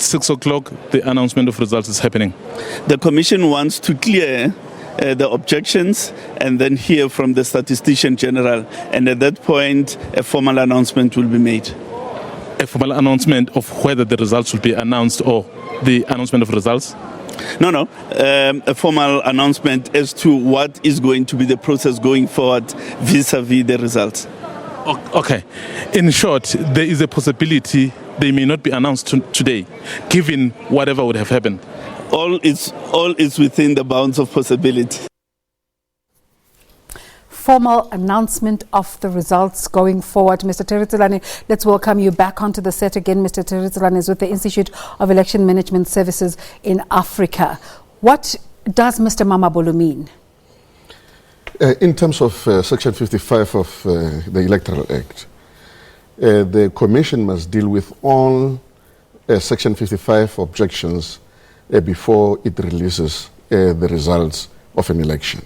6 o'clock, the announcement of results is happening. The Commission wants to clear the objections and then hear from the Statistician General. And at that point, a formal announcement will be made. A formal announcement of whether the results will be announced or the announcement of results? No. A formal announcement as to what is going to be the process going forward vis-a-vis the results. Okay. In short, there is a possibility they may not be announced today, given whatever would have happened. All is within the bounds of possibility. Formal announcement of the results going forward. Mr. Tselane, let's welcome you back onto the set again. Mr. Tselane is with the Institute of Election Management Services in Africa. What does Mr. Mamabolo mean? In terms of Section 55 of the Electoral Act, the Commission must deal with all Section 55 objections before it releases the results of an election.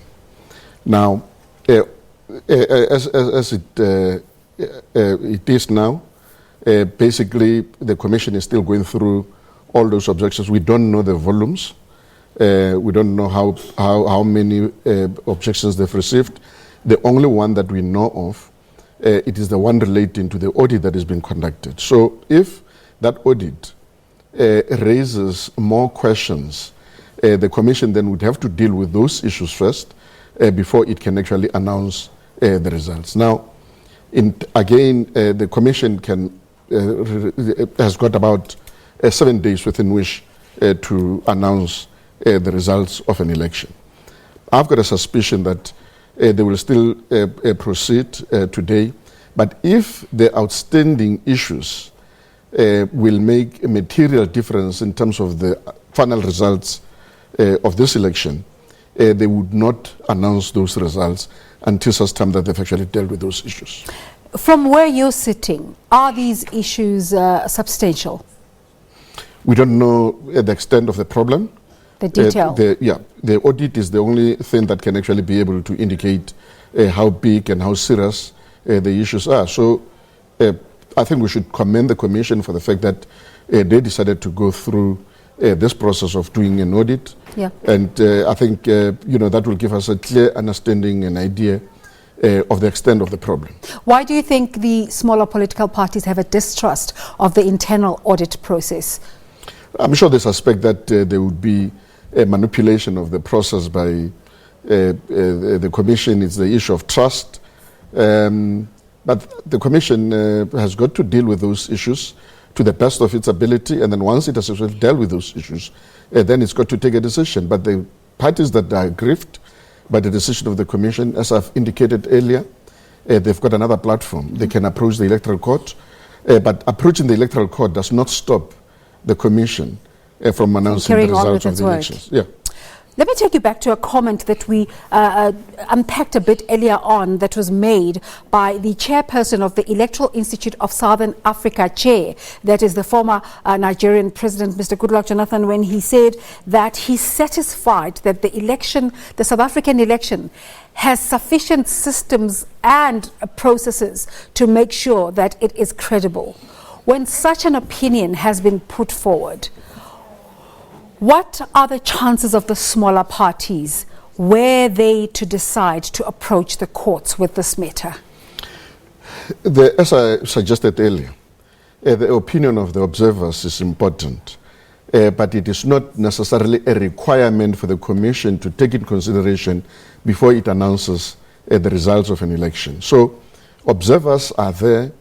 Now, as it is now, basically the Commission is still going through all those objections. We don't know the volumes. We don't know how many objections they've received. The only one that we know of, it is the one relating to the audit that has been conducted. So if that audit raises more questions, the Commission then would have to deal with those issues first before it can actually announce the results. Now, the Commission has got about 7 days within which to announce the results of an election. I've got a suspicion that they will still proceed today, but if the outstanding issues will make a material difference in terms of the final results of this election, they would not announce those results until such time that they've actually dealt with those issues. From where you're sitting, are these issues substantial? We don't know the extent of the problem. The detail? The audit is the only thing that can actually be able to indicate how big and how serious the issues are. So I think we should commend the Commission for the fact that they decided to go through this process of doing an audit. Yeah. And I think that will give us a clear understanding and idea of the extent of the problem. Why do you think the smaller political parties have a distrust of the internal audit process? I'm sure they suspect that there would be a manipulation of the process by the Commission. It's the issue of trust. But the Commission has got to deal with those issues to the best of its ability, and then once it has actually dealt with those issues, then it's got to take a decision. But the parties that are aggrieved by the decision of the Commission, as I've indicated earlier, they've got another platform. They can approach the Electoral Court, but approaching the Electoral Court does not stop the Commission from announcing the results of the elections. Yeah. Let me take you back to a comment that we unpacked a bit earlier on that was made by the chairperson of the Electoral Institute of Southern Africa, chair, that is the former Nigerian president, Mr. Goodluck Jonathan, when he said that he's satisfied that the South African election has sufficient systems and processes to make sure that it is credible. When such an opinion has been put forward, what are the chances of the smaller parties, were they to decide to approach the courts with this matter? As I suggested earlier, the opinion of the observers is important, but it is not necessarily a requirement for the Commission to take in consideration before it announces the results of an election. So observers are there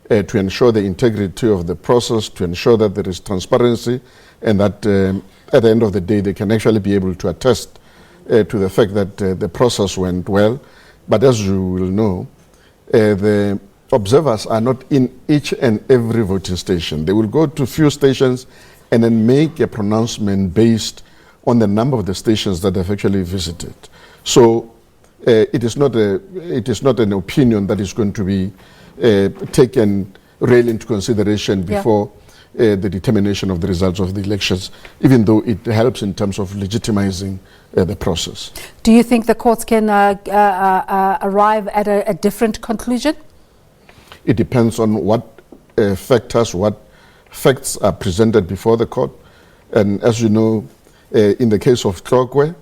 to ensure the integrity of the process, to ensure that there is transparency, and that at the end of the day they can actually be able to attest to the fact that the process went well. But as you will know, the observers are not in each and every voting station. They will go to few stations and then make a pronouncement based on the number of the stations that they've actually visited. So it is not an opinion that is going to be taken really into consideration before the determination of the results of the elections, even though it helps in terms of legitimizing the process. Do you think the courts can arrive at a different conclusion? It depends on what factors, what facts are presented before the court. And as you know, in the case of Tlokwe,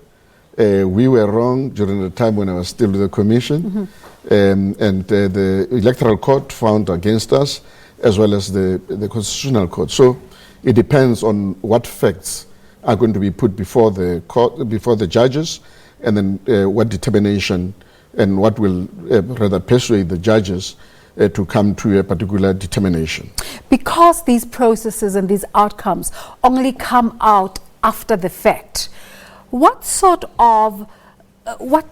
we were wrong during the time when I was still with the commission. The electoral court found against us, as well as the constitutional court. So it depends on what facts are going to be put before the court, before the judges, and then what determination and what will rather persuade the judges to come to a particular determination. Because these processes and these outcomes only come out after the fact, what sort of, what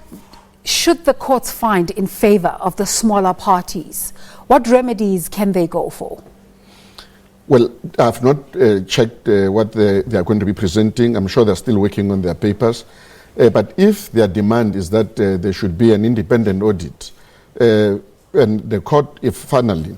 should the courts find in favor of the smaller parties? What remedies can they go for? Well, I've not checked what they are going to be presenting. I'm sure they're still working on their papers. But if their demand is that there should be an independent audit, and the court, if finally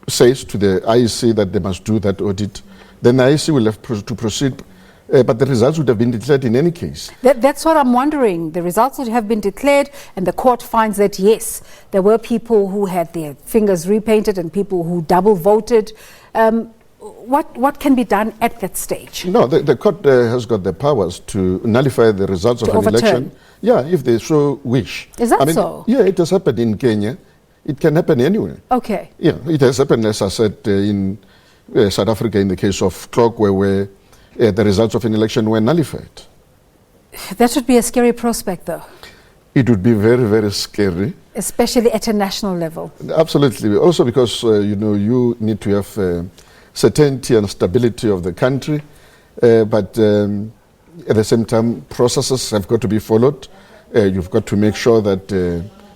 says to the IEC that they must do that audit, then the IEC will have to proceed. But the results would have been declared in any case. That's what I'm wondering. The results would have been declared, and the court finds that, yes, there were people who had their fingers repainted and people who double voted. What can be done at that stage? No, the court has got the powers to nullify the results of an election. Yeah, if they so wish. Is that so? Yeah, it has happened in Kenya. It can happen anywhere. Okay. Yeah, it has happened, as I said, in South Africa in the case of Tlokwe, where the results of an election were nullified. That would be a scary prospect, though. It would be very, very scary. Especially at a national level. Absolutely. Also because, you need to have certainty and stability of the country. But at the same time, processes have got to be followed. You've got to make sure that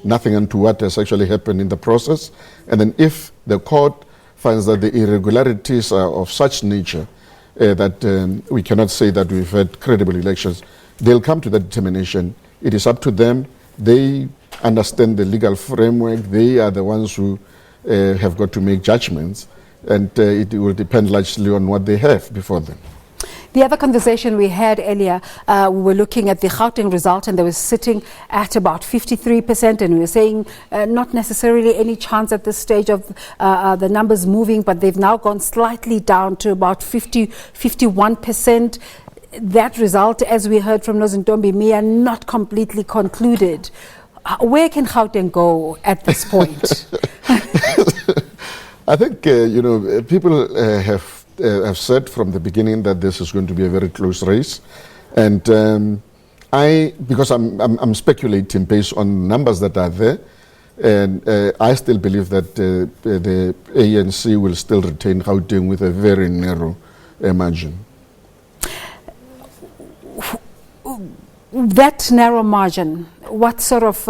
nothing untoward has actually happened in the process. And then if the court finds that the irregularities are of such nature that we cannot say that we've had credible elections, they'll come to that determination. It is up to them. They understand the legal framework. They are the ones who have got to make judgments, and it will depend largely on what they have before them. The other conversation we had earlier, we were looking at the Gauteng result, and they were sitting at about 53%, and we were saying not necessarily any chance at this stage of the numbers moving, but they've now gone slightly down to about 51%. That result, as we heard from Nozintombi Mia, not completely concluded. Where can Gauteng go at this point? I think, people have said from the beginning that this is going to be a very close race. And because I'm speculating based on numbers that are there, and I still believe that the ANC will still retain Gauteng with a very narrow margin. That narrow margin, what sort of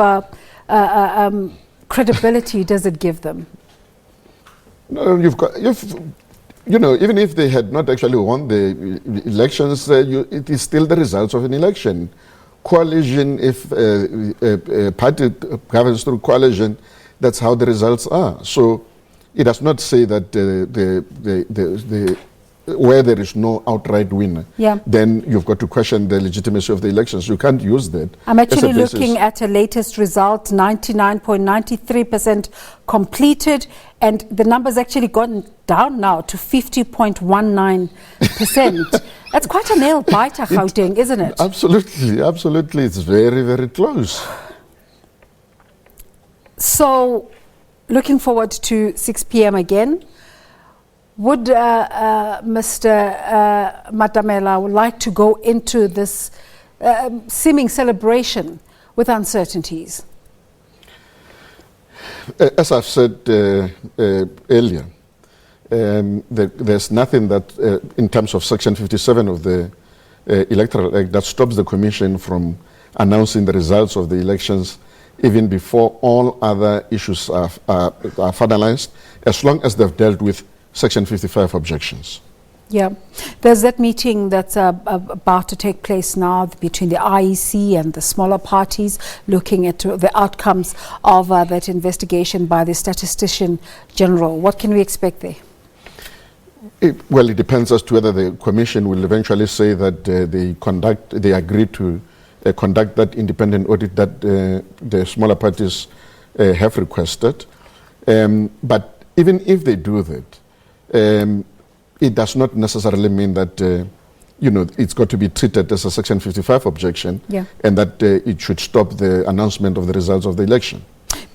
credibility does it give them? No, even if they had not actually won the elections, it is still the results of an election. Coalition, if a party governs through coalition, that's how the results are. So it does not say that where there is no outright winner, then you've got to question the legitimacy of the elections. You can't use that. I'm actually looking at a latest result, 99.93% completed, and the number's actually gone down now to 50.19%. That's quite a nail biter, Gauteng, isn't it? Absolutely, absolutely. It's very, very close. So, looking forward to 6 p.m. again. Would Mr. Matamela would like to go into this seeming celebration with uncertainties? As I've said earlier, there's nothing that, in terms of Section 57 of the Electoral Act, that stops the Commission from announcing the results of the elections even before all other issues are finalized, as long as they've dealt with Section 55 objections. Yeah, there's that meeting that's about to take place now between the IEC and the smaller parties, looking at the outcomes of that investigation by the Statistician General. What can we expect there? Well, it depends as to whether the Commission will eventually say that they agree to conduct that independent audit that the smaller parties have requested. But even if they do that, it does not necessarily mean that it's got to be treated as a Section 55 objection, and that it should stop the announcement of the results of the election.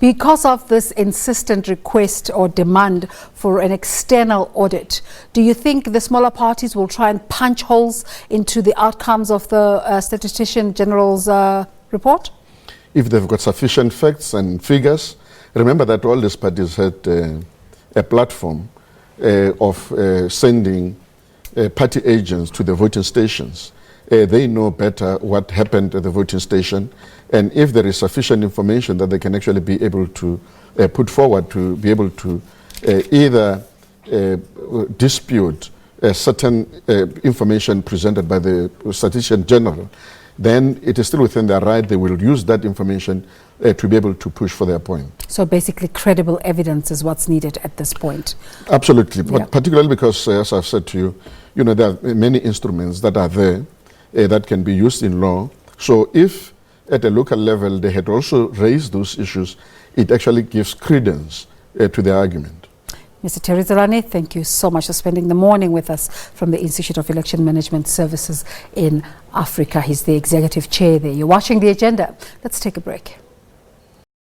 Because of this insistent request or demand for an external audit, do you think the smaller parties will try and punch holes into the outcomes of the Statistician General's report? If they've got sufficient facts and figures. Remember that all these parties had a platform of sending party agents to the voting stations. They know better what happened at the voting station, and if there is sufficient information that they can actually be able to put forward to be able to either dispute certain information presented by the Statistician General, then it is still within their right. They will use that information to be able to push for their point. So basically credible evidence is what's needed at this point. Absolutely, but particularly because, as I've said to you, there are many instruments that are there that can be used in law. So if at a local level they had also raised those issues, it actually gives credence to their argument. Mr. Tselane, thank you so much for spending the morning with us from the Institute of Election Management Services in Africa. He's the executive chair there. You're watching The Agenda. Let's take a break.